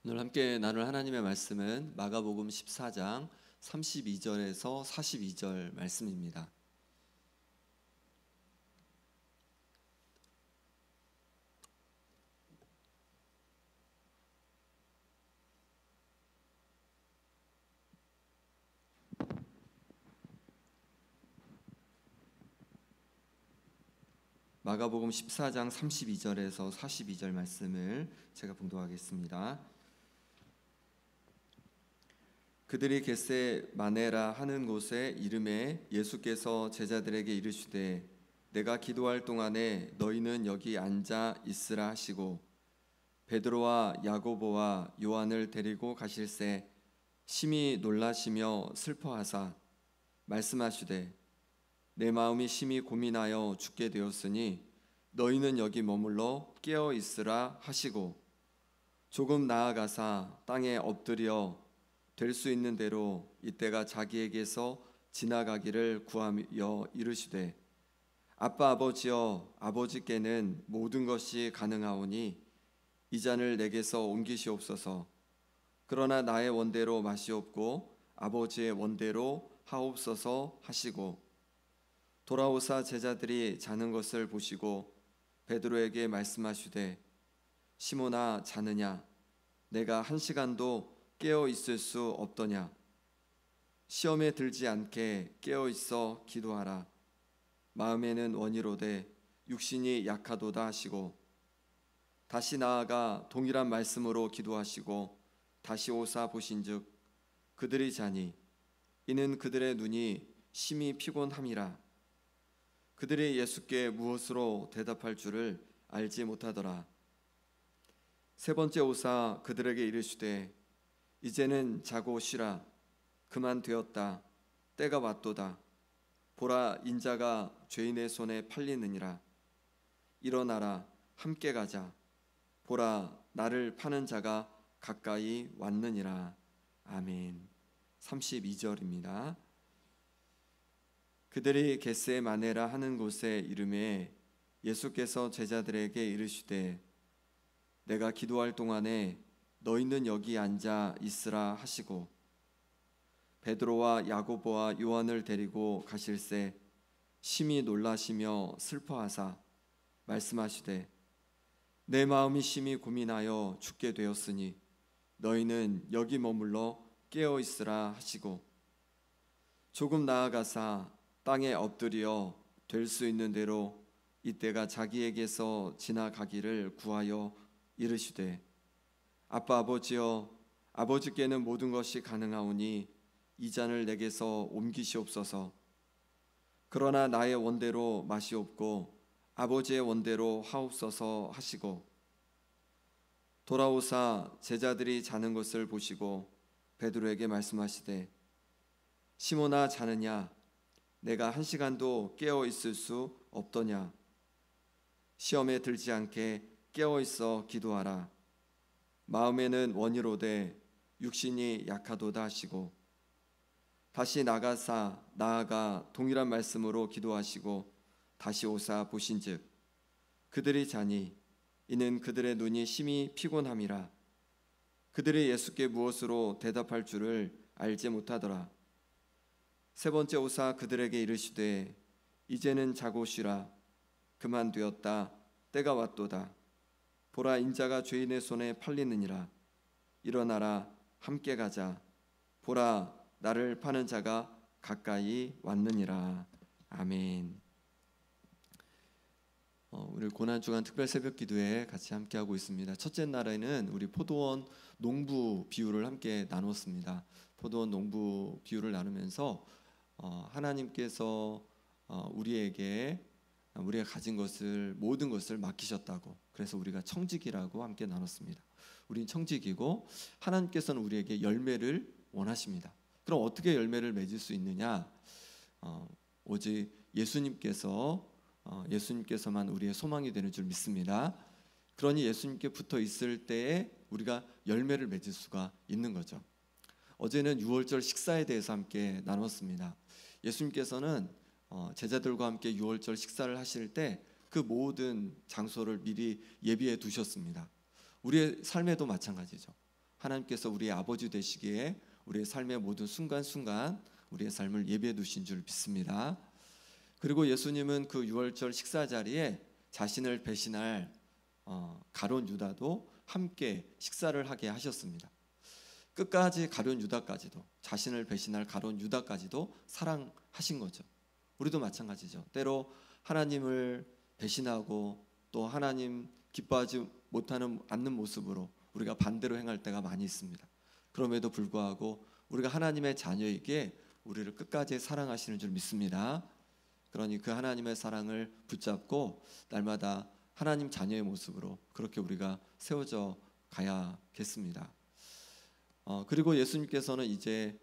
오늘 함께 나눌 하나님의 말씀은 마가복음 14장 32절에서 42절 말씀입니다. 마가복음 14장 32절에서 42절 말씀을 제가 봉독하겠습니다. 그들이 겟세마네라 하는 곳에 이름에 예수께서 제자들에게 이르시되 내가 기도할 동안에 너희는 여기 앉아 있으라 하시고 베드로와 야고보와 요한을 데리고 가실새 심히 놀라시며 슬퍼하사 말씀하시되 내 마음이 심히 고민하여 죽게 되었으니 너희는 여기 머물러 깨어 있으라 하시고 조금 나아가사 땅에 엎드려 될 수 있는 대로 이때가 자기에게서 지나가기를 구하여 이르시되 아빠 아버지여 아버지께는 모든 것이 가능하오니 이 잔을 내게서 옮기시옵소서. 그러나 나의 원대로 마시옵고 아버지의 원대로 하옵소서 하시고 돌아오사 제자들이 자는 것을 보시고 베드로에게 말씀하시되 시몬아 자느냐 내가 한 시간도 깨어 있을 수 없더냐 시험에 들지 않게 깨어 있어 기도하라. 마음에는 원이로되 육신이 약하도다 하시고 다시 나아가 동일한 말씀으로 기도하시고 다시 오사 보신즉 그들이 자니 이는 그들의 눈이 심히 피곤함이라. 그들이 예수께 무엇으로 대답할 줄을 알지 못하더라. 세 번째 오사 그들에게 이르시되 이제는 자고 쉬라. 그만 되었다. 때가 왔도다. 보라 인자가 죄인의 손에 팔리느니라. 일어나라 함께 가자. 보라 나를 파는 자가 가까이 왔느니라. 아멘. 32절입니다. 그들이 겟세마네라 하는 곳에 이름에 예수께서 제자들에게 이르시되 내가 기도할 동안에 너희는 여기 앉아 있으라 하시고 베드로와 야고보와 요한을 데리고 가실새 심히 놀라시며 슬퍼하사 말씀하시되 내 마음이 심히 고민하여 죽게 되었으니 너희는 여기 머물러 깨어 있으라 하시고 조금 나아가사 땅에 엎드려 될 수 있는 대로 이때가 자기에게서 지나가기를 구하여 이르시되 아빠 아버지여 아버지께는 모든 것이 가능하오니 이 잔을 내게서 옮기시옵소서. 그러나 나의 원대로 마시옵고 아버지의 원대로 하옵소서 하시고 돌아오사 제자들이 자는 것을 보시고 베드로에게 말씀하시되 시몬아 자느냐 내가 한 시간도 깨어 있을 수 없더냐 시험에 들지 않게 깨어 있어 기도하라. 마음에는 원이로되 육신이 약하도다 하시고 다시 나아가 동일한 말씀으로 기도하시고 다시 오사 보신즉 그들이 자니 이는 그들의 눈이 심히 피곤함이라. 그들이 예수께 무엇으로 대답할 줄을 알지 못하더라. 세 번째 오사 그들에게 이르시되 이제는 자고 쉬라. 그만 되었다. 때가 왔도다. 보라 인자가 죄인의 손에 팔리느니라. 일어나라 함께 가자. 보라 나를 파는 자가 가까이 왔느니라. 아멘. 우리 고난주간 특별 새벽 기도에 같이 함께하고 있습니다. 첫째 날에는 우리 포도원 농부 비유를 함께 나눴습니다. 포도원 농부 비유를 나누면서 하나님께서 우리에게 우리가 가진 것을 모든 것을 맡기셨다고, 그래서 우리가 청직이라고 함께 나눴습니다. 우린 청직이고 하나님께서는 우리에게 열매를 원하십니다. 그럼 어떻게 열매를 맺을 수 있느냐? 오직 예수님께서만 우리의 소망이 되는 줄 믿습니다. 그러니 예수님께 붙어 있을 때에 우리가 열매를 맺을 수가 있는 거죠. 어제는 유월절 식사에 대해서 함께 나눴습니다. 예수님께서는 제자들과 함께 유월절 식사를 하실 때 그 모든 장소를 미리 예비해 두셨습니다. 우리의 삶에도 마찬가지죠. 하나님께서 우리의 아버지 되시기에 우리의 삶의 모든 순간순간 우리의 삶을 예배해 두신 줄 믿습니다. 그리고 예수님은 그 유월절 식사 자리에 자신을 배신할 가룟 유다도 함께 식사를 하게 하셨습니다. 끝까지 가룟 유다까지도, 자신을 배신할 가룟 유다까지도 사랑하신 거죠. 우리도 마찬가지죠. 때로 하나님을 배신하고 또 하나님 기뻐하지 못하는 않는 모습으로 우리가 반대로 행할 때가 많이 있습니다. 그럼에도 불구하고 우리가 하나님의 자녀에게 우리를 끝까지 사랑하시는 줄 믿습니다. 그러니 그 하나님의 사랑을 붙잡고 날마다 하나님 자녀의 모습으로 그렇게 우리가 세워져 가야겠습니다. 그리고 예수님께서는 이제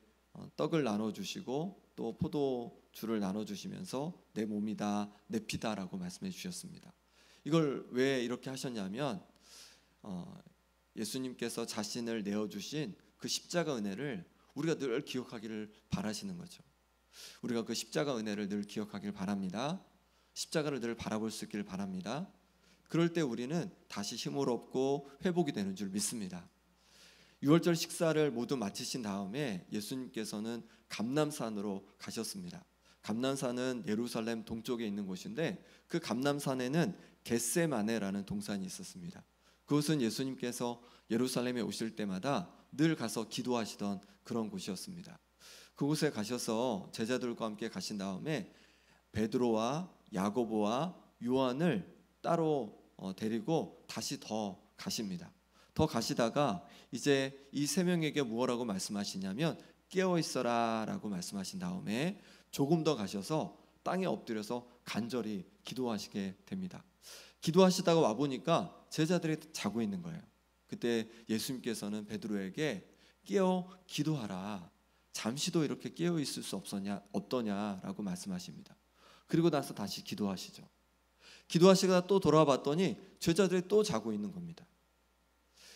떡을 나눠주시고 또 포도주를 나눠주시면서 내 몸이다 내 피다라고 말씀해 주셨습니다. 이걸 왜 이렇게 하셨냐면 예수님께서 자신을 내어주신 그 십자가 은혜를 우리가 늘 기억하기를 바라시는 거죠. 우리가 그 십자가 은혜를 늘 기억하길 바랍니다. 십자가를 늘 바라볼 수 있기를 바랍니다. 그럴 때 우리는 다시 힘을 얻고 회복이 되는 줄 믿습니다. 유월절 식사를 모두 마치신 다음에 예수님께서는 감람산으로 가셨습니다. 감람산은 예루살렘 동쪽에 있는 곳인데 그 감람산에는 겟세마네라는 동산이 있었습니다. 그것은 예수님께서 예루살렘에 오실 때마다 늘 가서 기도하시던 그런 곳이었습니다. 그곳에 가셔서 제자들과 함께 가신 다음에 베드로와 야고보와 요한을 따로 데리고 다시 더 가십니다. 더 가시다가 이제 이 세 명에게 무엇라고 말씀하시냐면 깨어 있어라 라고 말씀하신 다음에 조금 더 가셔서 땅에 엎드려서 간절히 기도하시게 됩니다. 기도하시다가 와보니까 제자들이 자고 있는 거예요. 그때 예수님께서는 베드로에게 깨어 기도하라, 잠시도 이렇게 깨어 있을 수 어떠냐라고 말씀하십니다. 그리고 나서 다시 기도하시죠. 기도하시다가 또 돌아봤더니 제자들이 또 자고 있는 겁니다.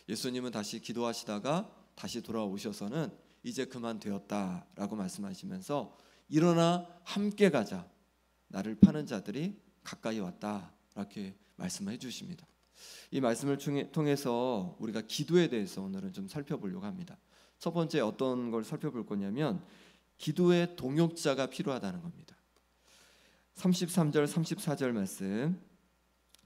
예수님은 다시 기도하시다가 다시 돌아오셔서는 이제 그만 되었다라고 말씀하시면서 일어나 함께 가자, 나를 파는 자들이 가까이 왔다 이렇게 말씀을 해주십니다. 이 말씀을 통해서 우리가 기도에 대해서 오늘은 좀 살펴보려고 합니다. 첫 번째 어떤 걸 살펴볼 거냐면 기도의 동역자가 필요하다는 겁니다. 33절 34절 말씀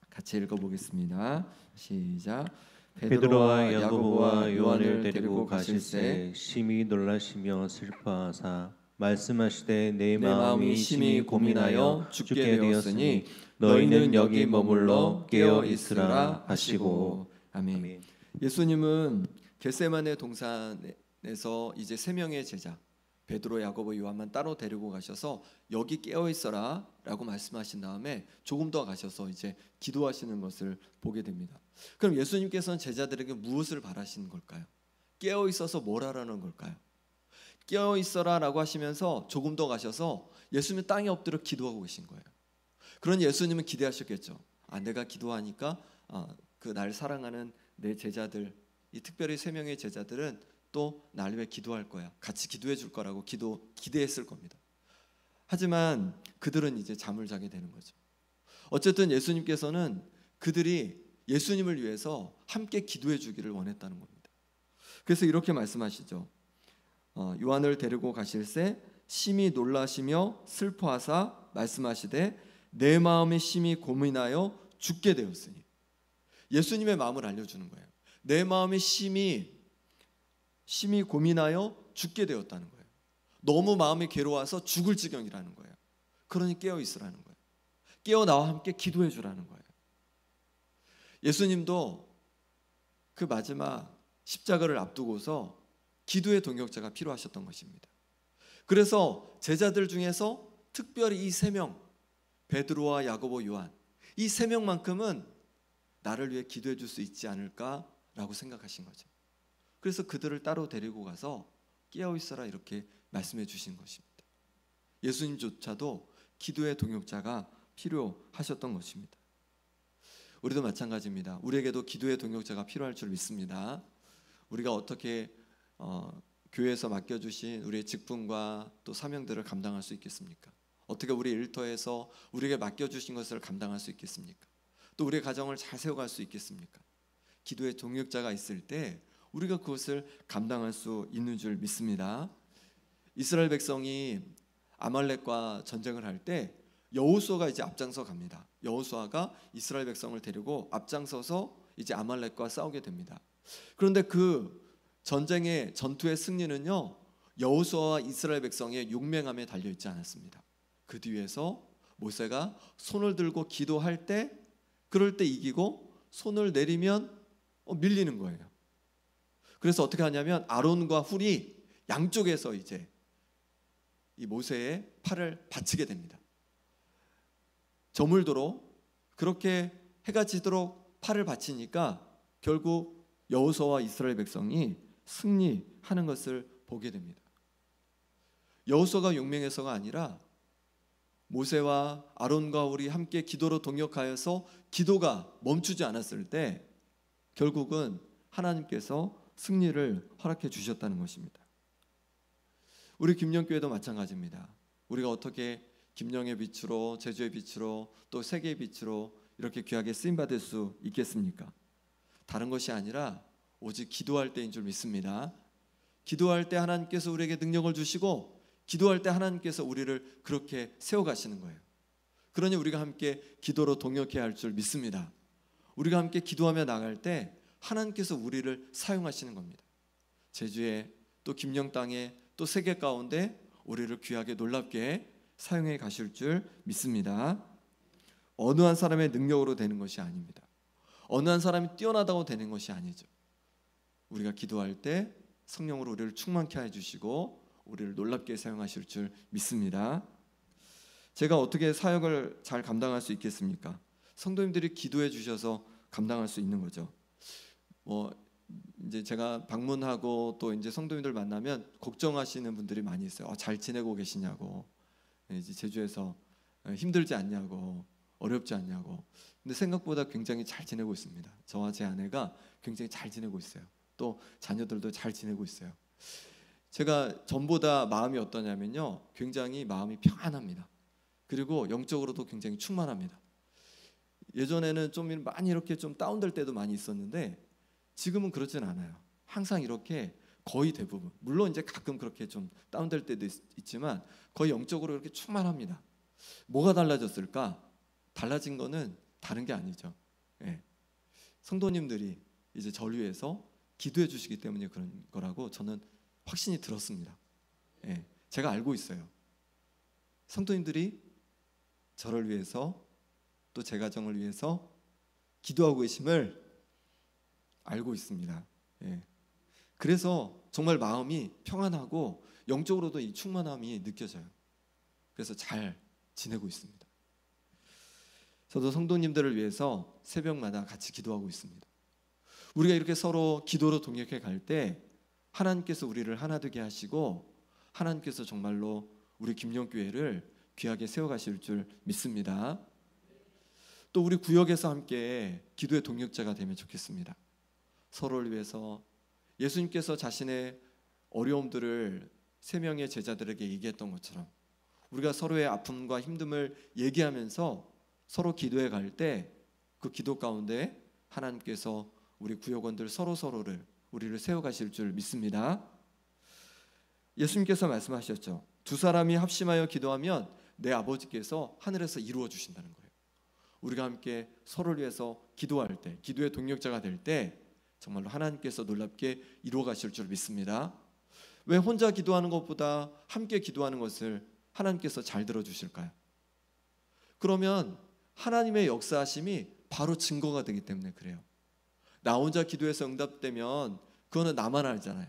같이 읽어보겠습니다. 시작. 베드로와 야고보와 요한을 데리고 가실새 심히 놀라시며 슬퍼하사 말씀하시되 내 마음이 심히 고민하여 죽게 되었으니 너희는 여기 머물러 깨어 있으라 하시고. 아멘. 예수님은 겟세마네 동산에서 이제 세 명의 제자 베드로, 야고보, 요한만 따로 데리고 가셔서 여기 깨어 있어라 라고 말씀하신 다음에 조금 더 가셔서 이제 기도하시는 것을 보게 됩니다. 그럼 예수님께서는 제자들에게 무엇을 바라시는 걸까요? 깨어 있어서 뭘 하라는 걸까요? 깨어 있어라 라고 하시면서 조금 더 가셔서 예수님은 땅에 엎드려 기도하고 계신 거예요. 그러니 예수님은 기대하셨겠죠. 내가 기도하니까 그 날 사랑하는 내 제자들, 이 특별히 세 명의 제자들은 또 날 위해 기도할 거야, 같이 기도해 줄 거라고 기대했을 겁니다. 하지만 그들은 이제 잠을 자게 되는 거죠. 어쨌든 예수님께서는 그들이 예수님을 위해서 함께 기도해 주기를 원했다는 겁니다. 그래서 이렇게 말씀하시죠. 요한을 데리고 가실새 심히 놀라시며 슬퍼하사 말씀하시되 내 마음이 심히 고민하여 죽게 되었으니. 예수님의 마음을 알려주는 거예요. 내 마음이 심히 고민하여 죽게 되었다는 거예요. 너무 마음이 괴로워서 죽을 지경이라는 거예요. 그러니 깨어 있으라는 거예요. 깨어 나와 함께 기도해 주라는 거예요. 예수님도 그 마지막 십자가를 앞두고서 기도의 동역자가 필요하셨던 것입니다. 그래서 제자들 중에서 특별히 이 세 명, 베드로와 야고보, 요한, 이 세 명만큼은 나를 위해 기도해 줄 수 있지 않을까라고 생각하신 거죠. 그래서 그들을 따로 데리고 가서 깨어 있어라 이렇게 말씀해 주신 것입니다. 예수님조차도 기도의 동역자가 필요하셨던 것입니다. 우리도 마찬가지입니다. 우리에게도 기도의 동역자가 필요할 줄 믿습니다. 우리가 어떻게 교회에서 맡겨주신 우리의 직분과 또 사명들을 감당할 수 있겠습니까? 어떻게 우리 일터에서 우리에게 맡겨주신 것을 감당할 수 있겠습니까? 또 우리의 가정을 잘 세워갈 수 있겠습니까? 기도의 동역자가 있을 때 우리가 그것을 감당할 수 있는 줄 믿습니다. 이스라엘 백성이 아말렉과 전쟁을 할 때 여호수아가 이제 앞장서 갑니다. 여호수아가 이스라엘 백성을 데리고 앞장서서 이제 아말렉과 싸우게 됩니다. 그런데 그 전투의 승리는요, 여호수아와 이스라엘 백성의 용맹함에 달려 있지 않았습니다. 그 뒤에서 모세가 손을 들고 기도할 때, 그럴 때 이기고 손을 내리면 밀리는 거예요. 그래서 어떻게 하냐면 아론과 훌이 양쪽에서 이제 이 모세의 팔을 받치게 됩니다. 저물도록 그렇게 해가 지도록 팔을 받치니까 결국 여호수아와 이스라엘 백성이 승리하는 것을 보게 됩니다. 여호수아가 용맹해서가 아니라 모세와 아론과 훌이 함께 기도로 동역하여서 기도가 멈추지 않았을 때 결국은 하나님께서 승리를 허락해 주셨다는 것입니다. 우리 김영교회도 마찬가지입니다. 우리가 어떻게 김영의 빛으로, 제주의 빛으로, 또 세계의 빛으로 이렇게 귀하게 쓰임받을 수 있겠습니까? 다른 것이 아니라 오직 기도할 때인 줄 믿습니다. 기도할 때 하나님께서 우리에게 능력을 주시고, 기도할 때 하나님께서 우리를 그렇게 세워가시는 거예요. 그러니 우리가 함께 기도로 동역해야 할 줄 믿습니다. 우리가 함께 기도하며 나갈 때 하나님께서 우리를 사용하시는 겁니다. 제주에, 또 김영 땅에, 또 세계 가운데 우리를 귀하게 놀랍게 사용해 가실 줄 믿습니다. 어느 한 사람의 능력으로 되는 것이 아닙니다. 어느 한 사람이 뛰어나다고 되는 것이 아니죠. 우리가 기도할 때 성령으로 우리를 충만케 해주시고 우리를 놀랍게 사용하실 줄 믿습니다. 제가 어떻게 사역을 잘 감당할 수 있겠습니까? 성도님들이 기도해 주셔서 감당할 수 있는 거죠. 이제 제가 방문하고 또 이제 성도님들 만나면 걱정하시는 분들이 많이 있어요. 잘 지내고 계시냐고, 이제 제주에서 힘들지 않냐고, 어렵지 않냐고. 근데 생각보다 굉장히 잘 지내고 있습니다. 저와 제 아내가 굉장히 잘 지내고 있어요. 또 자녀들도 잘 지내고 있어요. 제가 전보다 마음이 어떠냐면요, 굉장히 마음이 평안합니다. 그리고 영적으로도 굉장히 충만합니다. 예전에는 좀 많이 이렇게 좀 다운될 때도 많이 있었는데 지금은 그렇진 않아요. 항상 이렇게 거의 대부분, 물론 이제 가끔 그렇게 좀 다운될 때도 있지만 거의 영적으로 이렇게 충만합니다. 뭐가 달라졌을까? 달라진 거는 다른 게 아니죠. 성도님들이 이제 저를 위해서 기도해 주시기 때문에 그런 거라고 저는 확신이 들었습니다. 제가 알고 있어요. 성도님들이 저를 위해서 또 제 가정을 위해서 기도하고 계심을 알고 있습니다. 그래서 정말 마음이 평안하고 영적으로도 이 충만함이 느껴져요. 그래서 잘 지내고 있습니다. 저도 성도님들을 위해서 새벽마다 같이 기도하고 있습니다. 우리가 이렇게 서로 기도로 동역해 갈 때 하나님께서 우리를 하나 되게 하시고 하나님께서 정말로 우리 김영교회를 귀하게 세워가실 줄 믿습니다. 또 우리 구역에서 함께 기도의 동역자가 되면 좋겠습니다. 서로를 위해서 예수님께서 자신의 어려움들을 3명의 제자들에게 얘기했던 것처럼 우리가 서로의 아픔과 힘듦을 얘기하면서 서로 기도해 갈 때 그 기도 가운데 하나님께서 우리 구역원들 서로를 우리를 세워가실 줄 믿습니다. 예수님께서 말씀하셨죠. 2사람이 합심하여 기도하면 내 아버지께서 하늘에서 이루어 주신다는 거예요. 우리가 함께 서로를 위해서 기도할 때, 기도의 동력자가 될 때 정말로 하나님께서 놀랍게 이루어 가실 줄 믿습니다. 왜 혼자 기도하는 것보다 함께 기도하는 것을 하나님께서 잘 들어주실까요? 그러면 하나님의 역사하심이 바로 증거가 되기 때문에 그래요. 나 혼자 기도해서 응답되면 그거는 나만 알잖아요.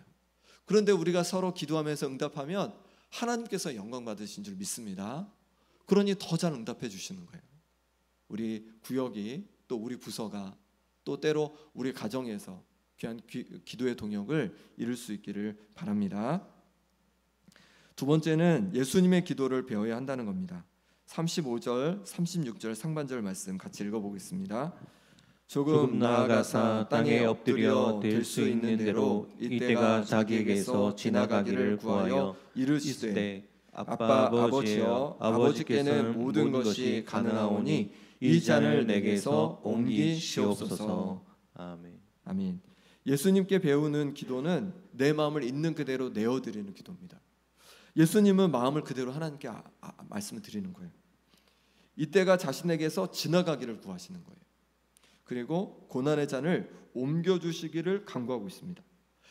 그런데 우리가 서로 기도하면서 응답하면 하나님께서 영광 받으신 줄 믿습니다. 그러니 더 잘 응답해 주시는 거예요. 우리 구역이 또 우리 부서가 또 때로 우리 가정에서 귀한 기도의 동역을 이룰 수 있기를 바랍니다. 두 번째는 예수님의 기도를 배워야 한다는 겁니다. 35절, 36절 상반절 말씀 같이 읽어보겠습니다. 조금 나아가사 땅에 엎드려 될 수 있는 대로 이때가 자기에게서 지나가기를 구하여 이르시되 아빠 아버지여 아버지께는 모든 것이 가능하오니 이 잔을 내게서 옮기시옵소서. 아멘. 아멘. 예수님께 배우는 기도는 내 마음을 있는 그대로 내어드리는 기도입니다. 예수님은 마음을 그대로 하나님께 말씀을 드리는 거예요. 이때가 자신에게서 지나가기를 구하시는 거예요. 그리고 고난의 잔을 옮겨주시기를 간구하고 있습니다.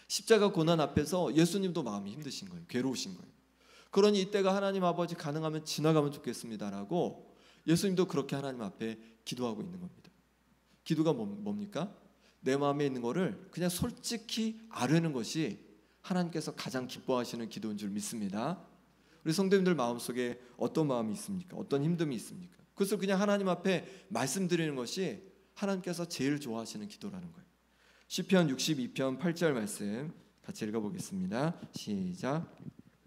십자가 고난 앞에서 예수님도 마음이 힘드신 거예요. 괴로우신 거예요. 그러니 이때가 하나님 아버지 가능하면 지나가면 좋겠습니다라고 예수님도 그렇게 하나님 앞에 기도하고 있는 겁니다. 기도가 뭡니까? 내 마음에 있는 거를 그냥 솔직히 아뢰는 것이 하나님께서 가장 기뻐하시는 기도인 줄 믿습니다. 우리 성도님들 마음속에 어떤 마음이 있습니까? 어떤 힘듦이 있습니까? 그것을 그냥 하나님 앞에 말씀드리는 것이 하나님께서 제일 좋아하시는 기도라는 거예요. 시편 62편 8절 말씀 같이 읽어보겠습니다. 시작.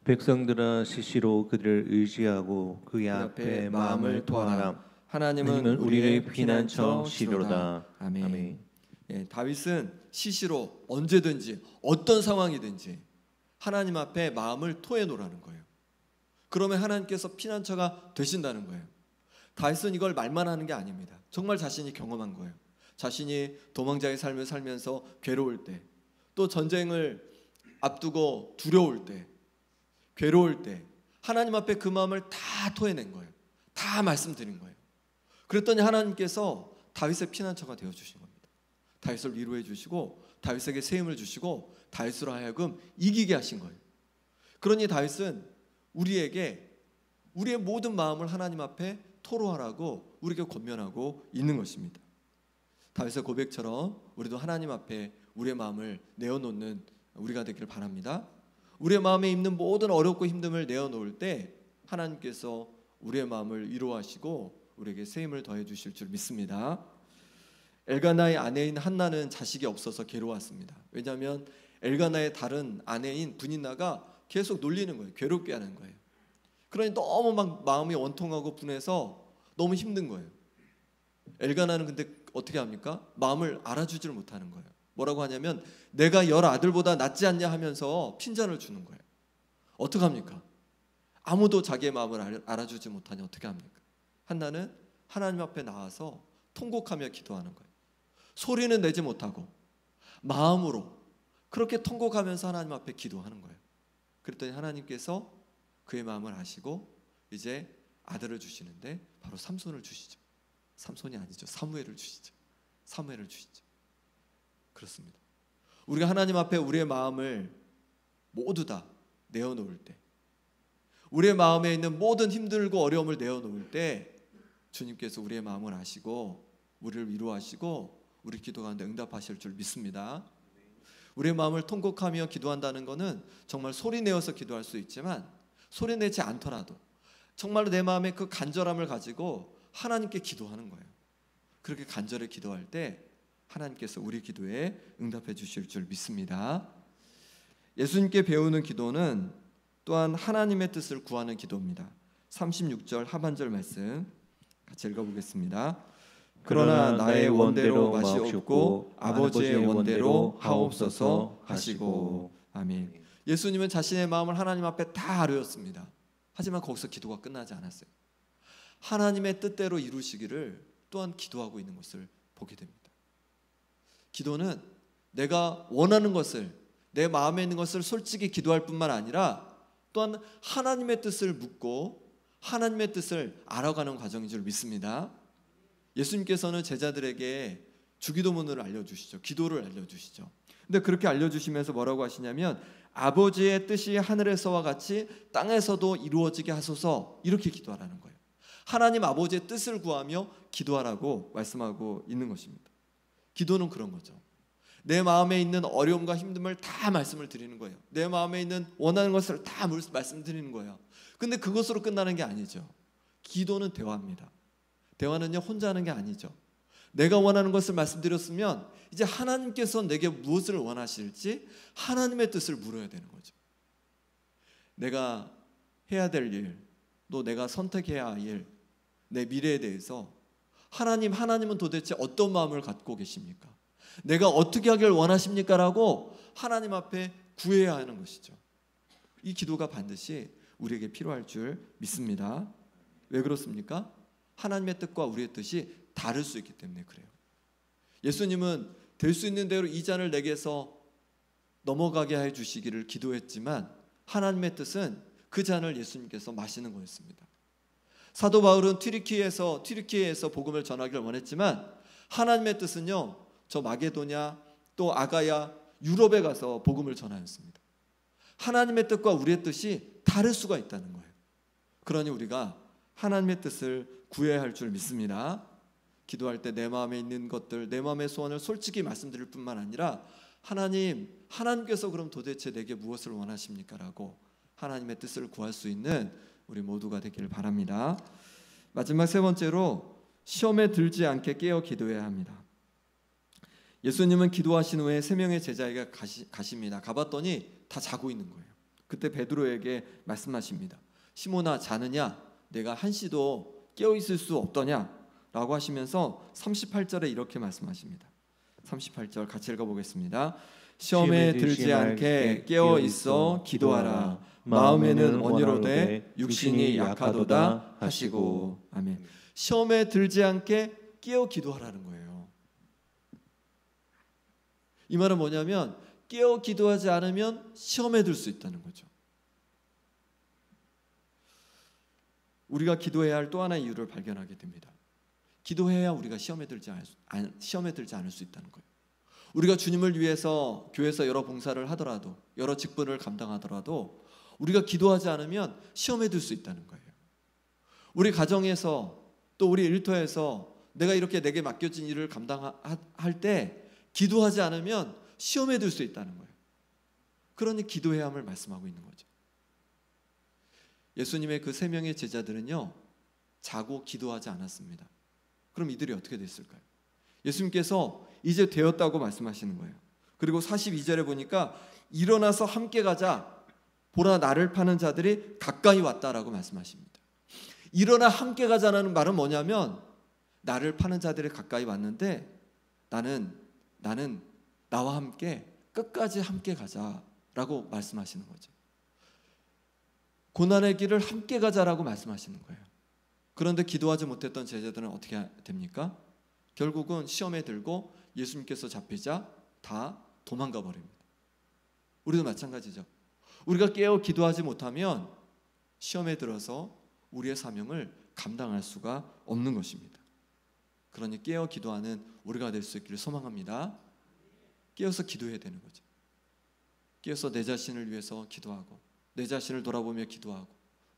백성들아 시시로 그들을 의지하고 그의 앞에 마음을 토하라. 하나님은 우리의 피난처 시로다. 아멘. 예, 다윗은 시시로 언제든지 어떤 상황이든지 하나님 앞에 마음을 토해 놓으라는 거예요. 그러면 하나님께서 피난처가 되신다는 거예요. 다윗은 이걸 말만 하는 게 아닙니다. 정말 자신이 경험한 거예요. 자신이 도망자의 삶을 살면서 괴로울 때, 또 전쟁을 앞두고 두려울 때, 괴로울 때 하나님 앞에 그 마음을 다 토해낸 거예요. 다 말씀드린 거예요. 그랬더니 하나님께서 다윗의 피난처가 되어주신 겁니다. 다윗을 위로해 주시고 다윗에게 새 힘을 주시고 다윗으로 하여금 이기게 하신 거예요. 그러니 다윗은 우리에게 우리의 모든 마음을 하나님 앞에 토로하라고 우리에게 권면하고 있는 것입니다. 다윗의 고백처럼 우리도 하나님 앞에 우리의 마음을 내어놓는 우리가 되기를 바랍니다. 우리의 마음에 있는 모든 어렵고 힘듦을 내어놓을 때 하나님께서 우리의 마음을 위로하시고 우리에게 새 힘을 더해 주실 줄 믿습니다. 엘가나의 아내인 한나는 자식이 없어서 괴로웠습니다. 왜냐하면 엘가나의 다른 아내인 분인나가 계속 놀리는 거예요. 괴롭게 하는 거예요. 그러니 너무 막 마음이 원통하고 분해서 너무 힘든 거예요. 엘가나는 근데 어떻게 합니까? 마음을 알아주지를 못하는 거예요. 뭐라고 하냐면 내가 10아들보다 낫지 않냐 하면서 핀잔을 주는 거예요. 어떡합니까? 아무도 자기의 마음을 알아주지 못하니 어떻게 합니까? 한나는 하나님 앞에 나와서 통곡하며 기도하는 거예요. 소리는 내지 못하고 마음으로 그렇게 통곡하면서 하나님 앞에 기도하는 거예요. 그랬더니 하나님께서 그의 마음을 아시고 이제 아들을 주시는데 바로 삼손을 주시죠. 삼손이 아니죠. 사무엘을 주시죠. 사무엘을 주시죠. 그렇습니다. 우리가 하나님 앞에 우리의 마음을 모두 다 내어놓을 때, 우리의 마음에 있는 모든 힘들고 어려움을 내어놓을 때 주님께서 우리의 마음을 아시고 우리를 위로하시고 우리 기도 가운데 응답하실 줄 믿습니다. 우리의 마음을 통곡하며 기도한다는 것은 정말 소리내어서 기도할 수 있지만 소리내지 않더라도 정말로 내 마음에 그 간절함을 가지고 하나님께 기도하는 거예요. 그렇게 간절히 기도할 때 하나님께서 우리 기도에 응답해 주실 줄 믿습니다. 예수님께 배우는 기도는 또한 하나님의 뜻을 구하는 기도입니다. 36절 하반절 말씀 같이 읽어보겠습니다. 그러나 나의 원대로 마시옵고 아버지의 원대로 하옵소서 하시고. 아멘. 예수님은 자신의 마음을 하나님 앞에 다 아뢰었습니다. 하지만 거기서 기도가 끝나지 않았어요. 하나님의 뜻대로 이루시기를 또한 기도하고 있는 것을 보게 됩니다. 기도는 내가 원하는 것을, 내 마음에 있는 것을 솔직히 기도할 뿐만 아니라 또한 하나님의 뜻을 묻고 하나님의 뜻을 알아가는 과정인 줄 믿습니다. 예수님께서는 제자들에게 주기도문을 알려주시죠. 기도를 알려주시죠. 근데 그렇게 알려주시면서 뭐라고 하시냐면 아버지의 뜻이 하늘에서와 같이 땅에서도 이루어지게 하소서, 이렇게 기도하라는 거예요. 하나님 아버지의 뜻을 구하며 기도하라고 말씀하고 있는 것입니다. 기도는 그런 거죠. 내 마음에 있는 어려움과 힘듦을 다 말씀을 드리는 거예요. 내 마음에 있는 원하는 것을 다 말씀드리는 거예요. 근데 그것으로 끝나는 게 아니죠. 기도는 대화입니다. 대화는요 혼자 하는 게 아니죠. 내가 원하는 것을 말씀드렸으면 이제 하나님께서 내게 무엇을 원하실지 하나님의 뜻을 물어야 되는 거죠. 내가 해야 될 일, 또 내가 선택해야 할 일, 내 미래에 대해서 하나님은 도대체 어떤 마음을 갖고 계십니까? 내가 어떻게 하길 원하십니까? 라고 하나님 앞에 구해야 하는 것이죠. 이 기도가 반드시 우리에게 필요할 줄 믿습니다. 왜 그렇습니까? 하나님의 뜻과 우리의 뜻이 다를 수 있기 때문에 그래요. 예수님은 될 수 있는 대로 이 잔을 내게서 넘어가게 해 주시기를 기도했지만 하나님의 뜻은 그 잔을 예수님께서 마시는 거였습니다. 사도 바울은 튀르키예에서 복음을 전하기를 원했지만 하나님의 뜻은요, 저 마게도냐 또 아가야 유럽에 가서 복음을 전하였습니다. 하나님의 뜻과 우리의 뜻이 다를 수가 있다는 거예요. 그러니 우리가 하나님의 뜻을 구해야 할 줄 믿습니다. 기도할 때 내 마음에 있는 것들, 내 마음의 소원을 솔직히 말씀드릴 뿐만 아니라 하나님께서 그럼 도대체 내게 무엇을 원하십니까? 라고 하나님의 뜻을 구할 수 있는 우리 모두가 되기를 바랍니다. 마지막 세 번째로 시험에 들지 않게 깨어 기도해야 합니다. 예수님은 기도하신 후에 세 명의 제자에게 가십니다. 가봤더니 다 자고 있는 거예요. 그때 베드로에게 말씀하십니다. 시몬아, 자느냐? 내가 한시도 깨어 있을 수 없더냐? 라고 하시면서 38절에 이렇게 말씀하십니다. 38절 같이 읽어보겠습니다. 시험에 들지 않게 깨어 있어 기도하라. 마음에는 원이로되 육신이 약하도다 하시고. 아멘. 시험에 들지 않게 깨어 기도하라는 거예요. 이 말은 뭐냐면 깨어 기도하지 않으면 시험에 들 수 있다는 거죠. 우리가 기도해야 할 또 하나의 이유를 발견하게 됩니다. 기도해야 우리가 시험에 들지 않을 수 있다는 거예요. 우리가 주님을 위해서 교회에서 여러 봉사를 하더라도, 여러 직분을 감당하더라도 우리가 기도하지 않으면 시험에 들 수 있다는 거예요. 우리 가정에서 또 우리 일터에서 내가 이렇게 내게 맡겨진 일을 감당할 때 기도하지 않으면 시험에 들 수 있다는 거예요. 그러니 기도해야 함을 말씀하고 있는 거죠. 예수님의 그 세 명의 제자들은요, 자고 기도하지 않았습니다. 그럼 이들이 어떻게 됐을까요? 예수님께서 이제 되었다고 말씀하시는 거예요. 그리고 42절에 보니까 일어나서 함께 가자. 보라, 나를 파는 자들이 가까이 왔다라고 말씀하십니다. 일어나 함께 가자는 말은 뭐냐면 나를 파는 자들이 가까이 왔는데 나는 나와 함께 끝까지 함께 가자라고 말씀하시는 거죠. 고난의 길을 함께 가자라고 말씀하시는 거예요. 그런데 기도하지 못했던 제자들은 어떻게 됩니까? 결국은 시험에 들고 예수님께서 잡히자 다 도망가 버립니다. 우리도 마찬가지죠. 우리가 깨어 기도하지 못하면 시험에 들어서 우리의 사명을 감당할 수가 없는 것입니다. 그러니 깨어 기도하는 우리가 될 수 있기를 소망합니다. 깨어서 기도해야 되는 거죠. 깨어서 내 자신을 위해서 기도하고, 내 자신을 돌아보며 기도하고,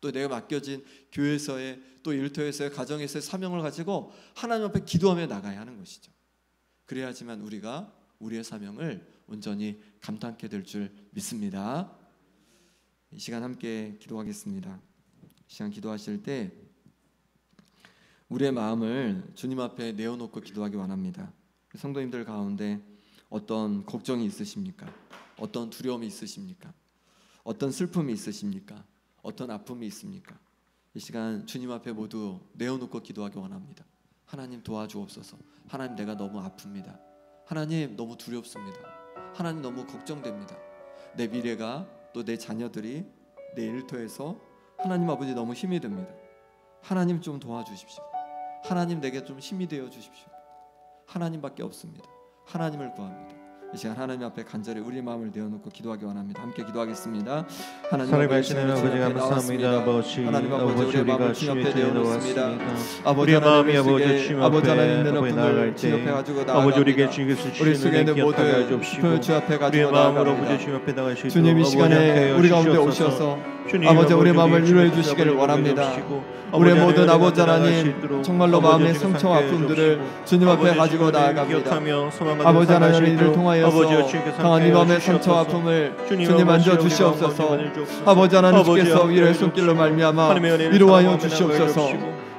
또 내가 맡겨진 교회에서의, 또 일터에서의, 가정에서의 사명을 가지고 하나님 앞에 기도하며 나가야 하는 것이죠. 그래야지만 우리가 우리의 사명을 온전히 감당하게 될 줄 믿습니다. 이 시간 함께 기도하겠습니다. 이 시간 기도하실 때 우리의 마음을 주님 앞에 내어놓고 기도하기 원합니다. 성도님들 가운데 어떤 걱정이 있으십니까? 어떤 두려움이 있으십니까? 어떤 슬픔이 있으십니까? 어떤 아픔이 있습니까? 이 시간 주님 앞에 모두 내어놓고 기도하기 원합니다. 하나님 도와주옵소서. 하나님, 내가 너무 아픕니다. 하나님, 너무 두렵습니다. 하나님, 너무 걱정됩니다. 내 미래가, 또 내 자녀들이, 내 일터에서 하나님 아버지 너무 힘이 듭니다. 하나님 좀 도와주십시오. 하나님, 내게 좀 힘이 되어 주십시오. 하나님밖에 없습니다. 하나님을 구합니다. 이 시간 하나님 앞에 간절히 우리 마음을 내어놓고 기도하기 원합니다. 함께 기도하겠습니다. 하나님 아버지, 감사합니다. 하나님 아버지, 우리의 마음을 주님 앞에 내어놓습니다. 아버지 하나님, 아버지 하나님 있는 아픔을 주 앞에 가지고 나아갑니다. 우리 속에 있는 모든 슬픔을 주 앞에 가지고 나아갑니다. 주님, 이 시간에 우리 가운데 오셔서 아버지, 우리 마음을 위로해 주시기를 원합니다. 우리의 모든 아버지 하나님, 정말로 마음의 상처와 아픔들을 주님 앞에 가지고 나아갑니다. 아버지 하나님, 이를 통하여서 강한 이 마음의 상처와 아픔을 주님 만져 주시옵소서. 아버지 하나님, 주께서 위로의 손길로 말미암아 위로하여 주시옵소서.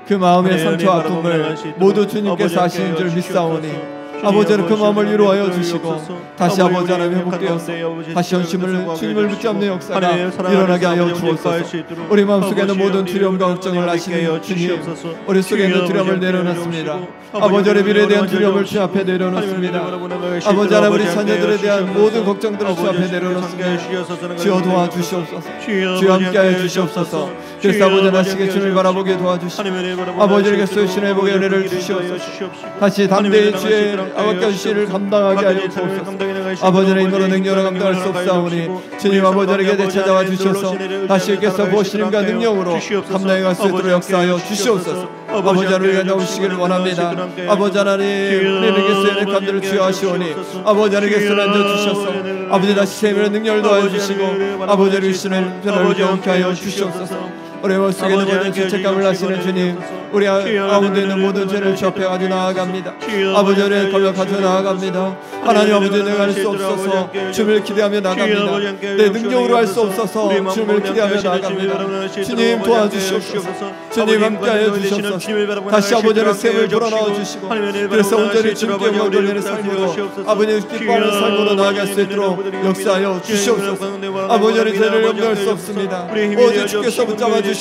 그 마음의 상처와 아픔을 모두 주님께서 하시는 줄 믿사오니 아버지는 그 마음을 위로하여 주시고 다시 아버지 하나님 회복되어서 다시 전심을 주님을 붙잡는 역사가 일어나게 하여 주옵소서. 우리 마음속에는 모든 두려움과 걱정을 하시는 주님, 우리 속에 있는 두려움을 내려놓습니다. 아버지, 우리 미래에 대한 두려움을 주 앞에 내려놓습니다. 아버지 하나님, 우리 자녀들에 대한 모든 걱정들을 주 앞에 내려놓습니다. 주여 도와주시옵소서. 주여 함께하여 주시옵소서. 그래서 아버지 하나님께 주님을 바라보게 도와주시고 아버지에게 쏘시는 회복의 은혜를 주시옵소서. 다시 담대히 주의 아버지 일을 감당하게 하여 주옵소서. 아버지의 힘으로 능력으로 감당할 수 없사오니 주님 아버지에게 되찾아와 주셔서 다시 주께서 보시림과 능력으로 감당해 갈 수 있도록 역사하여 주시옵소서. 아버지 하나님 우리가 나오시기를 원합니다. 아버지 하나님 우리에게서 연약함들을 주여하시오니 아버지 하나님께서 앉아주셔서 아버지 다시 세밀한 능력을 도와주시고 아버지를 주시는 변화를 경험케 하여 주시옵소서. 우리 머릿속에 있는 모든 죄책감을 하시는 주님, 우리 가운데 있는 모든 죄를 주 앞에 가지고 나아갑니다. 아버지 우리의 걸려 가지고 나아갑니다. 하나님 아버지 내가 할 수 없어서 주님을 기대하며 나갑니다. 내 능력으로 할 수 없어서 주님을 기대하며 나갑니다. 주님 도와주시옵소서. 주님 함께하여 주시옵소서. 다시 아버지의 셈을 불어넣어 주시고 그래서 온전히 주님께 영광 돌리는 삶으로 아버지의 기뻐하는 삶으로 나아갈 수 있도록 역사하여 주시옵소서. 아버지의 죄를 용서할 수 없습니다. 오직 주께서 붙잡아 주셔서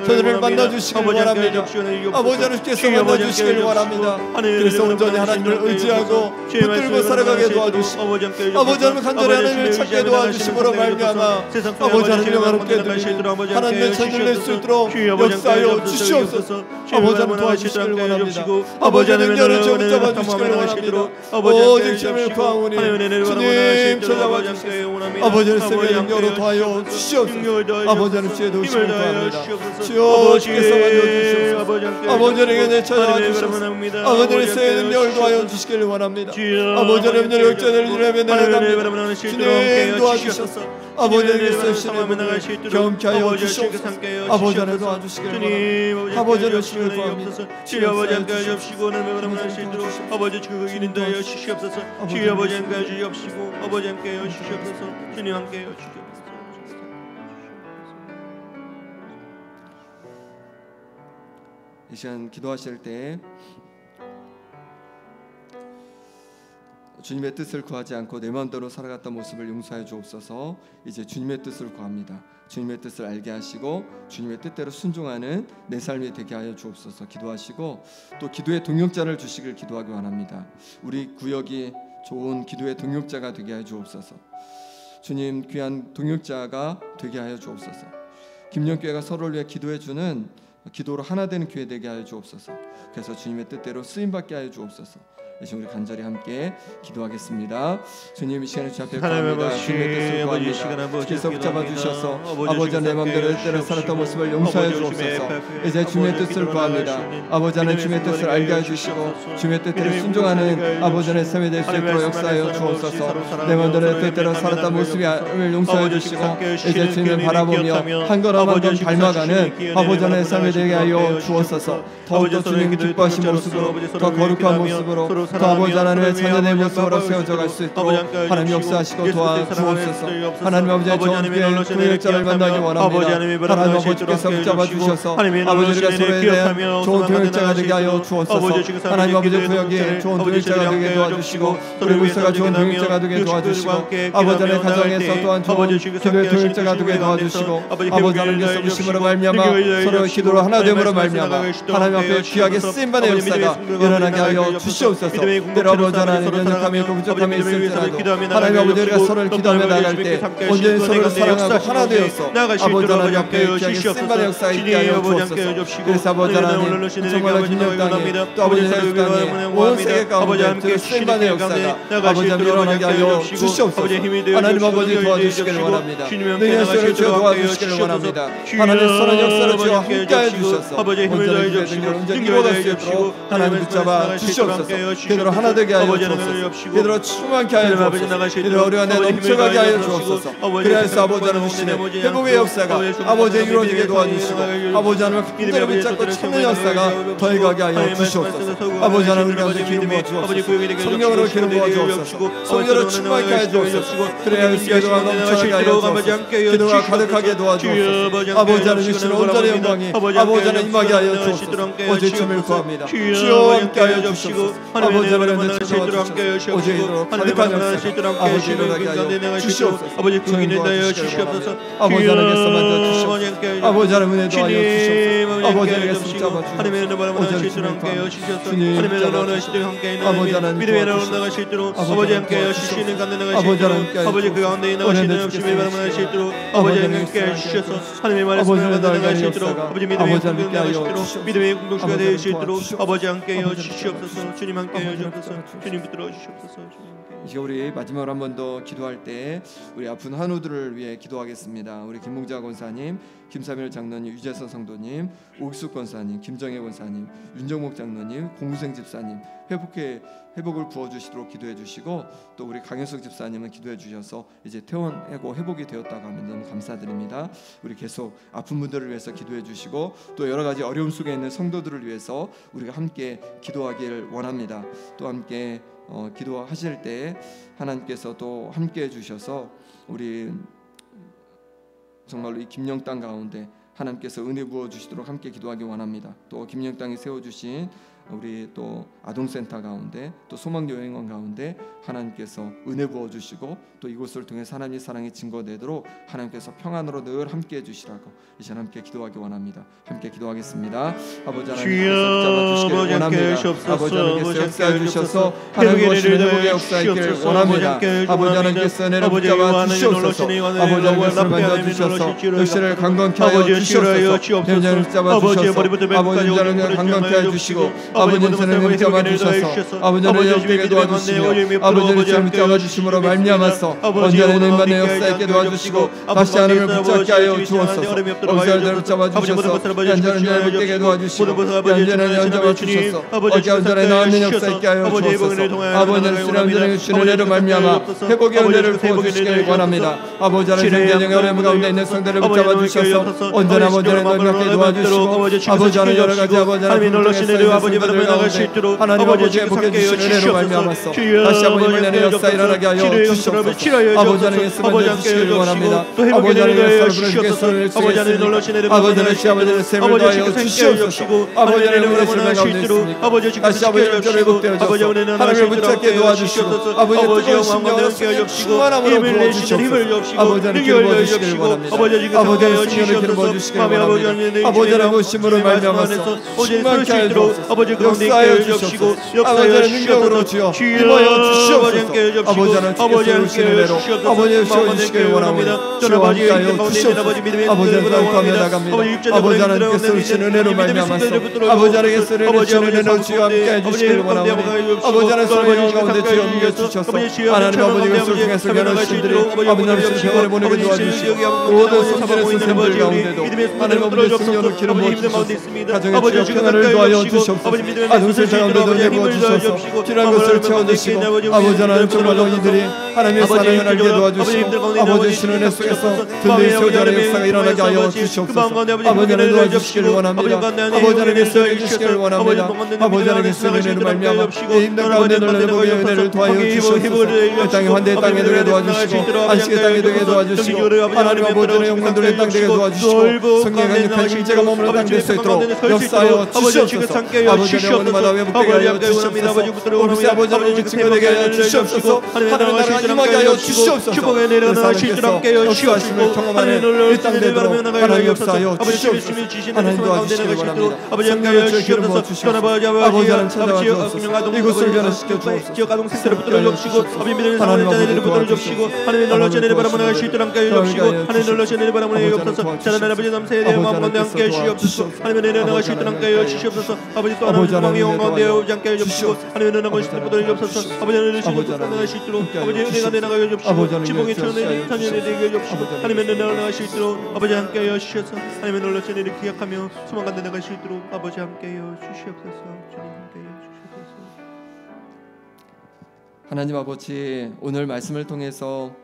저들을 만나주시길 원합니다. 아버지 하나님께서 만나주시길 원합니다. 그래서 온전히 하나님을 의지하고 붙들고 살아가게 도와주시고 아버지 하나님 간절히 하나님을 찾게 도와주심으로 말미암아 아버지 하나님 영화롭게 드리고 하나님의 천을 낼 수 있도록 역사하여 주시옵소서. 아버지 하나님 도와주시길 원합니다. 아버지 하나님 영을 붙잡아 주시길 원합니다. 오직 주님을 구하오니 주님 찾아와 주시옵소서. 아버지 하나님 세계 영으로 도와여 주시옵소서. 아버지 하나님 주의 도우심을 구합니다. 주여 주께서 만져주시옵소서. 아버지 하나님께 내 찾아와 주시옵소서. 아버지 하나님 세계 능력을 도와여 주시길 원합니다. 아버지 하나님 내 역전을 이루며 나아갑니다. 주님 도와주셔서 아버지 하나님께서 주시는 경험케 하여 주시옵소서. 아버지 하나님 도와주시길 원합니다. 아버지 하나님 주시길 구합니다. 주여 아버지 함께하여 주시고 나를 수 있도록 아버지 주의 인도하여 주시옵소서. 주여 아버지 함께하여 주시옵시고 아버지 함께하여 주시옵소서. 주님 함께하여 주시옵소서. 이 시간 기도하실 때 주님의 뜻을 구하지 않고 내 마음대로 살아갔던 모습을 용서해 주옵소서. 이제 주님의 뜻을 구합니다. 주님의 뜻을 알게 하시고 주님의 뜻대로 순종하는 내 삶이 되게 하여 주옵소서. 기도하시고 또 기도의 동역자를 주시길 기도하기 원합니다. 우리 구역이 좋은 기도의 동역자가 되게 하여 주옵소서. 주님 귀한 동역자가 되게 하여 주옵소서. 김영교회가 서로를 위해 기도해 주는 기도로 하나 되는 교회 되게 하여 주옵소서. 그래서 주님의 뜻대로 쓰임 받게 하여 주옵소서. 이제 우리 간절히 함께 기도하겠습니다. 주님 이 시간에 주 앞에 구합니다. 주님의 뜻을 구합니다. 주께서 붙잡아 주셔서 아버지 내 마음대로 때를 살았던 모습을 용서해 주옵소서. 이제 주님의 뜻을 구합니다. 아버지 하나님 주님의 뜻을 알게 해주시고 주님의 뜻대로 순종하는 아버지 하나님의 삶이 될 수 있도록 역사하여 주옵소서. 내 마음대로 뜻대로 살았던 모습을 용서해 주시고 이제 주님을 바라보며 한 걸음 한 걸음 닮아가는 아버지 하나님의 삶이 되게 하여 주옵소서. 더욱더 주님 기뻐하신 모습으로 더 거룩한 모습으로 더 아버지 하나님의 자녀의 모습으로 세워져 갈 수 있도록 하나님 역사하시고 도와주옵소서. 하나님 아버지의 좋은 동역자를 만나기 원합니다. 하나님 아버지께서 붙잡아 주셔서 아버지가 서로에 대한 좋은 동역자가 되게 하여 주옵소서. 하나님 아버지 구역에 좋은 동역자가 되게 도와주시고 우리 물서가 좋은 동역자가 되게 도와주시고 아버지 하나님 가정에서 또한 좋은 기도의 동역자가 되게 도와주시고 아버지 하나님께서 부심으로 말미암아 서로 기도로 하나됨으로 말미암아 하나님 앞에 귀하게 쓰임받는 역사가 일어나게 하여 주시옵소서. 때로 아버지 하나님 연약함이 있고 부족함이 있을지라도 하나님 아버지 우리가 서로를 기도하며 나갈 때 온전히 서로를 사랑하고 하나 되어서 아버지 하나님 앞에 귀하게 쓰임받는 역사가 있게 하여 주옵소서. 그래서 아버지 하나님 정말로 김영 땅에 또 아버지 자유 땅에 온 세계 가운데 쓰임받는 역사가 아버지 하나님 일어나게 하여 주시옵소서. 하나님 아버지 도와주시기를 원합니다. 능력을 주여 도와주시기를 원합니다. 하나님 선한 역사를 주여 함께하여 주셔서 온전히 기도의 능력을 온전히 이루어갈 수 있도록 하나님 붙잡아 주시옵소서. 그대로 하나 되게 하여 주옵소서. 그대로 충만케 하여 주옵소서. 그대로 우리가 내 넘쳐가게 하여 주옵소서. 그래서 아버지 하나님 주시는 회복의 역사가 아버지 이루어지게 도와주시고 아버지 하나님 그대로 붙잡고 찾는 역사가 더해가게 하여 주시옵소서. 아버지 하나님 가운데 기름 부어 주옵소서. 성령으로 기름 부어 주옵소서. 성령으로 충만케 하여 주옵소서. 그래야 기도가 넘쳐가게 하여 주옵소서. 기도가 가득하게 도와주옵소서. 아버지 하나님 주시는 온전한 영광이 아버지 하나님 임하게 하여 주옵소서. 오직 주님을 구합니다. 주여 함께 하여 주옵소서. 아버지 하나님 찾아주셔서 오직 이로 가득한 역사 아버지 일어나게 하여 주시옵소서. 아버지 구기는 하여 주시옵소서. 아버지 하나님께서 만져주시옵소서. 아버지 하나님 은혜도 하여 주시옵소서. 아버지 하나님께서 붙잡아주시옵소서. 오직 주님을 구합니다. 주님 붙잡아주시옵소서. 아버지 하나님 도와주시옵소서. 아버지 함께 하여 주시는 아버지 하나님께 아버지 그 가운데 나가시는 없음을 바라만 하실 도록 아버지 함께 하여 주셔서 하나님의 말씀을 받아가실 도록 아버지 믿음의 공동체가 되실 도록 믿음의 공동체가 되실 도록 아버지 함께 하여 주시옵소서. 주님 함께 하여 주옵소서. 주님 붙들어 주시옵소서. 이제 우리 마지막으로 한 번 더 기도할 때 우리 아픈 한우들을 위해 기도하겠습니다. 우리 김봉자 권사님, 김사밀 장로님, 유재선 성도님, 오기숙 권사님, 김정혜 권사님, 윤정목 장로님, 공생 집사님 회복을 부어주시도록 기도해 주시고, 또 우리 강현숙 집사님은 기도해 주셔서 이제 퇴원하고 회복이 되었다고 하면 너무 감사드립니다. 우리 계속 아픈 분들을 위해서 기도해 주시고, 또 여러 가지 어려움 속에 있는 성도들을 위해서 우리가 함께 기도하길 원합니다. 또 함께 기도하실 때 하나님께서 또 함께 해주셔서 우리 정말로 이 김영 땅 가운데 하나님께서 은혜 부어 주시도록 함께 기도하기 원합니다. 또 김영 땅에 세워주신 우리 또 아동센터 가운데, 또 소망여행원 가운데 하나님께서 은혜 부어 주시고, 또 이곳을 통해 하나님의 사랑이 증거되도록 하나님께서 평안으로 늘 함께 해주시라고 이제 함께 기도하기 원합니다. 함께 기도하겠습니다. 아버지 하나님께서 붙잡아주시길 원합니다. 아버지 하나님께서 역사해 주셔서 하나님의 회복의 역사 있기를 원합니다. 아버지 하나님께서 은혜를 붙잡아 주시옵소서. 아버지 하나님께서 만져주셔서 역시를 강건케 하여 주시옵소서. 현장을 붙잡아 주셔서 아버지 하나님을 강건케 하여 주시고, 아버지 하나님을 붙잡아 주셔서 아버지 하나님 영되게 도와주시며, 아버지 하나님 붙잡아 주심으로 말미암아서 언제나 인간의 역사 있게 도와주시고, 다시 하나님을 붙잡게 하여 주옵소서. 어디서든 붙잡아 주셔서 현장을 영되게 도와주시고, 현장을 붙잡아 주셔서 어디 언제나 나는 역사 있게 하여 주옵소서. 아버지는 수련자를 주는 은혜로 말미암아 회복의 은혜를 부어주시길 원합니다. 아버지 하나님 생명의 어려움 가운데 있는 성도를 붙잡아 주셔서 언제나 아버지는 놀랍게 도와주시고, 아버지 하나님 여러 가지 아버지 하나님 하나님 아버지의 복해 주신 은혜로 말미암아서 다시 아버님의 은혜의 역사 일어나게 하여 주시옵소서. 아버지 하나님의 쓰임을 주시기를 원합니다. 아버지 하나님의 역사를 부르시겠습니다. 아버지 하나님 시아버지의 셈을 다하여 주시옵소서. 아버지 하나님의 셈을 가운데 있습니까? 다시 아버지의 역사를 회복되어져서 하나님을 붙잡게 도와주시고, 아버지의 뜨거운 심령으로 충만함으로 부어주시옵소서. 아버지 하나님 기름 부어주시기를 원합니다. 아버지 하나님 승리를 기름 부어주시기를 원합니다. 아버지 하나님 오심으로 말미암아서 충만케 하여 주옵소서. 역사하여 주시옵소서. 아버지 하나님 능력으로 주여 임하여 주시옵소서. 아버지 하나님 세우시는 대로 아버지 세워주시기를 원합니다. 주여 함께하여 주시옵소서. 아버지 하나님 감에 나갑니다. 아버지 하나님께 세우시는 은혜로 말미암아서 아버지 하나님께 은혜를 주시는 은혜로 주여 함께해 주시기를 원합니다. 아버지 하나님 소리의 가운데 주여 함께 주셔서 하나님 아버지 것을 통해서 여러 신들이 아버지 하나님 평안을 보내게 도와주시고, 모든 성전의 선생들 가운데도 하나님 아버지 성령으로 기름 부어주셔서 가정의 주여 평안을 도하여 주시옵소서. 아동센터 가운데도 내부어 주셔서 필요한 것을 채워주시고, 아버지 하나님 정말로 이들이 하나님의 사랑을 알게 도와주시고, 아버지 신은혜 속에서 든든히 세워자는 역사가 일어나게 하여 주시옵소서. 아버지 하나님 도와주시기를 원합니다. 아버지 하나님 수행해 주시기를 원합니다. 아버지 하나님 수행을 말미암아 이 힘든 가운데 놀라는 복의 은혜를 도와여 주시옵소서. 이 땅에 환대의 땅에 되게 도와주시고, 안식의 땅에 되게 도와주시고, 하나님 아버지의 영광들의 땅 되게 도와주시고, 성령의 강력한 실제가 머무는 땅 될 수 있도록 역사하여 주시옵소서. 아버지 영혼마다 회복되게 하여 주시옵소서. 우리 아버지 하나님 증거되게 하여 주시옵소서. 하나님 나라가 임하게 하여 주시옵소서. 하나님께서 역사하심을 경험하는 이 땅 되도록 하나님 역사하여 주시옵소서. 하나님 도와주시기를 원합니다. 성령의 주여 기름 부어주시옵소서. 아버지 하나님 찾아와 주옵소서. 이곳을 변화시켜 주옵소서. 하나님 아버지 도와주시고, 하나님 놀라신 은혜를 바라보는 시들 함께 해주시고, 하나님 놀라신 은혜를 바라보는 없어서 자라나라 아버지 남세에 대한 마음과 함께 해주시옵소서. 하나님의 은혜를 나가 시들 함께 해주시옵소서. 아버지 또 하나님 소망이 영광 되어 오지 않게 해주시고, 하나님의 은혜를 나가 시들 보도록 해주옵소서. 아버지 하나님의 은혜를 나가 시도록 아버지 은혜가 내 나가 해주옵시고, 지붕의 천연의 탄연에 되게 해주옵시고, 하나님의 은혜를 나가 시도록 아버지 함께 해주시옵소서. 하나님의 놀라신 은혜를 기억하며 소망 가운데 나가 시도록 아버지 함께 해주시옵소서. 주님 함께 해주시옵소서. 하나님 아버지, 오늘 말씀을 통해서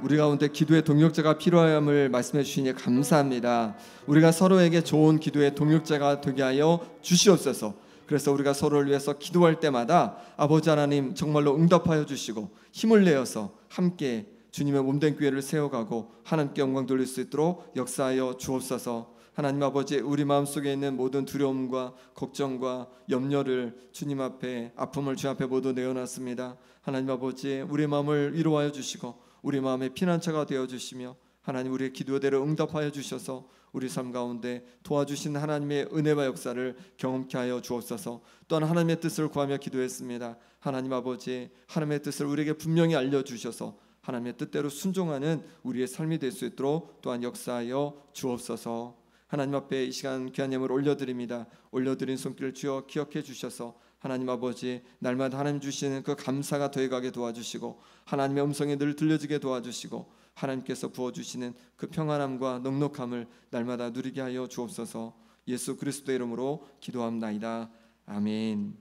우리 가운데 기도의 동력자가 필요함을 말씀해 주시니 감사합니다. 우리가 서로에게 좋은 기도의 동력자가 되게 하여 주시옵소서. 그래서 우리가 서로를 위해서 기도할 때마다 아버지 하나님 정말로 응답하여 주시고 힘을 내어서 함께 주님의 몸된 교회를 세워가고 하나님께 영광 돌릴 수 있도록 역사하여 주옵소서. 하나님 아버지, 우리 마음속에 있는 모든 두려움과 걱정과 염려를 주님 앞에, 아픔을 주 앞에 모두 내어놨습니다. 하나님 아버지, 우리 마음을 위로하여 주시고 우리 마음의 피난처가 되어주시며, 하나님 우리의 기도대로 응답하여 주셔서 우리 삶 가운데 도와주신 하나님의 은혜와 역사를 경험케 하여 주옵소서. 또한 하나님의 뜻을 구하며 기도했습니다. 하나님 아버지, 하나님의 뜻을 우리에게 분명히 알려주셔서 하나님의 뜻대로 순종하는 우리의 삶이 될 수 있도록 또한 역사하여 주옵소서. 하나님 앞에 이 시간 귀한 예물 올려드립니다. 올려드린 손길을 주여 기억해 주셔서 하나님 아버지, 날마다 하나님 주시는 그 감사가 더해가게 도와주시고 하나님의 음성이 늘 들려지게 도와주시고 하나님께서 부어주시는 그 평안함과 넉넉함을 날마다 누리게 하여 주옵소서. 예수 그리스도의 이름으로 기도합나이다. 아멘.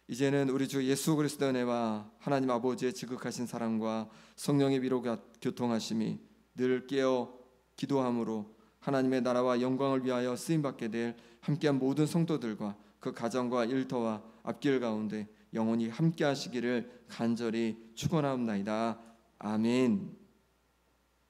이제는 우리 주 예수 그리스도의 은혜와 하나님 아버지의 지극하신 사랑과 성령의 위로가 교통하심이 늘 깨어 기도함으로 하나님의 나라와 영광을 위하여 쓰임받게 될 함께한 모든 성도들과 그 가정과 일터와 앞길 가운데 영원히 함께 하시기를 간절히 축원하옵나이다. 아멘.